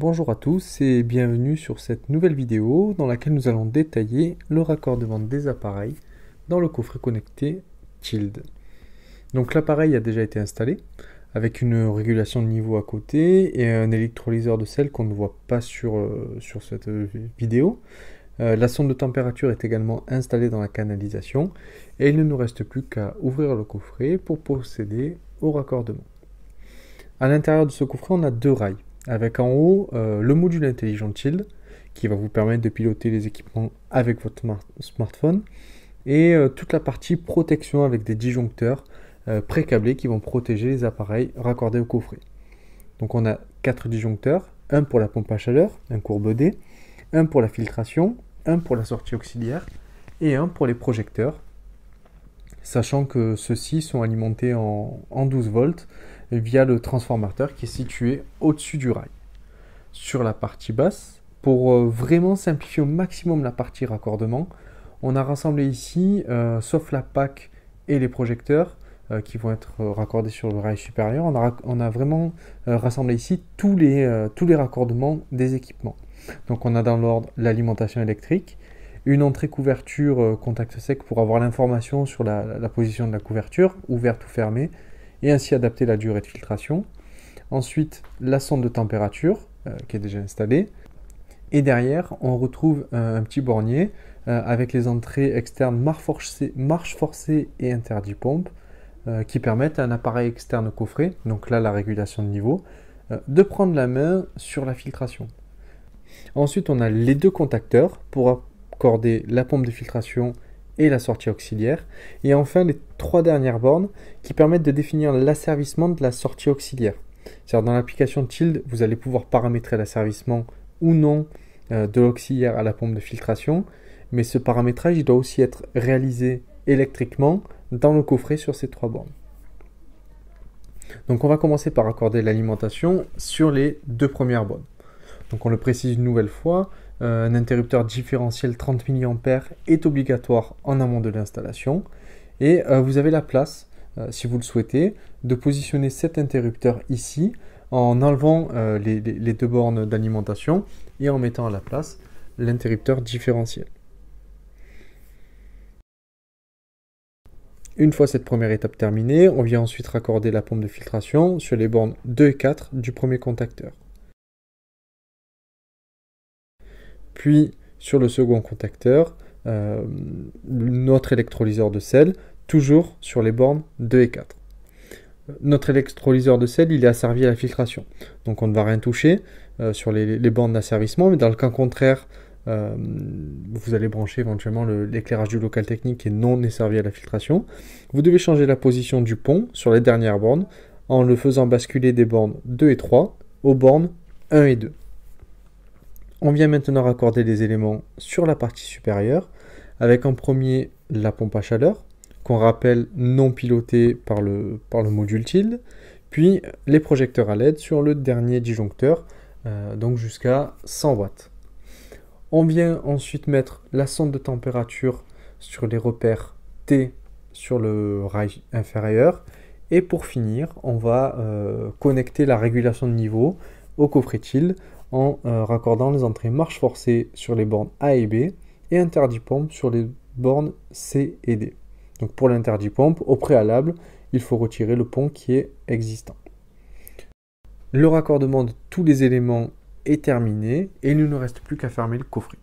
Bonjour à tous et bienvenue sur cette nouvelle vidéo dans laquelle nous allons détailler le raccordement des appareils dans le coffret connecté Tild. Donc l'appareil a déjà été installé avec une régulation de niveau à côté et un électrolyseur de sel qu'on ne voit pas sur cette vidéo. La sonde de température est également installée dans la canalisation et il ne nous reste plus qu'à ouvrir le coffret pour procéder au raccordement. À l'intérieur de ce coffret, on a deux rails, avec en haut le module intelligent Tild, qui va vous permettre de piloter les équipements avec votre smartphone, et toute la partie protection avec des disjoncteurs pré-câblés qui vont protéger les appareils raccordés au coffret. Donc on a 4 disjoncteurs, un pour la pompe à chaleur, un courbe D, un pour la filtration, un pour la sortie auxiliaire, et un pour les projecteurs, sachant que ceux-ci sont alimentés en 12 volts via le transformateur qui est situé au-dessus du rail. Sur la partie basse, pour vraiment simplifier au maximum la partie raccordement, on a rassemblé ici, sauf la PAC et les projecteurs qui vont être raccordés sur le rail supérieur, on a vraiment rassemblé ici tous les raccordements des équipements. Donc on a dans l'ordre l'alimentation électrique, une entrée couverture contact sec pour avoir l'information sur la position de la couverture, ouverte ou fermée, et ainsi adapter la durée de filtration. Ensuite, la sonde de température qui est déjà installée. Et derrière, on retrouve un petit bornier avec les entrées externes marche forcée et interdit pompe qui permettent à un appareil externe coffret, donc là la régulation de niveau, de prendre la main sur la filtration. Ensuite, on a les deux contacteurs pour accorder la pompe de filtration et la sortie auxiliaire. Et enfin, les 3 dernières bornes qui permettent de définir l'asservissement de la sortie auxiliaire. C'est-à-dire dans l'application Tild, vous allez pouvoir paramétrer l'asservissement ou non de l'auxiliaire à la pompe de filtration, mais ce paramétrage il doit aussi être réalisé électriquement dans le coffret sur ces 3 bornes. Donc on va commencer par accorder l'alimentation sur les 2 premières bornes. Donc on le précise une nouvelle fois, un interrupteur différentiel 30 mA est obligatoire en amont de l'installation et vous avez la place, si vous le souhaitez, de positionner cet interrupteur ici en enlevant les 2 bornes d'alimentation et en mettant à la place l'interrupteur différentiel. Une fois cette première étape terminée, on vient ensuite raccorder la pompe de filtration sur les bornes 2 et 4 du premier contacteur. Puis sur le second contacteur, notre électrolyseur de sel, toujours sur les bornes 2 et 4. Notre électrolyseur de sel, il est asservi à la filtration. Donc on ne va rien toucher sur les bornes d'asservissement, mais dans le cas contraire, vous allez brancher éventuellement l'éclairage du local technique qui est non desservi à la filtration. Vous devez changer la position du pont sur les dernières bornes en le faisant basculer des bornes 2 et 3 aux bornes 1 et 2. On vient maintenant raccorder les éléments sur la partie supérieure, avec en premier la pompe à chaleur, qu'on rappelle non pilotée par le module Tild, puis les projecteurs à LED sur le dernier disjoncteur, donc jusqu'à 100 watts. On vient ensuite mettre la sonde de température sur les repères T sur le rail inférieur, et pour finir, on va connecter la régulation de niveau au coffret Tild, en raccordant les entrées marche forcée sur les bornes A et B et interdit pompe sur les bornes C et D. Donc pour l'interdit pompe, au préalable, il faut retirer le pont qui est existant. Le raccordement de tous les éléments est terminé et il ne nous reste plus qu'à fermer le coffret.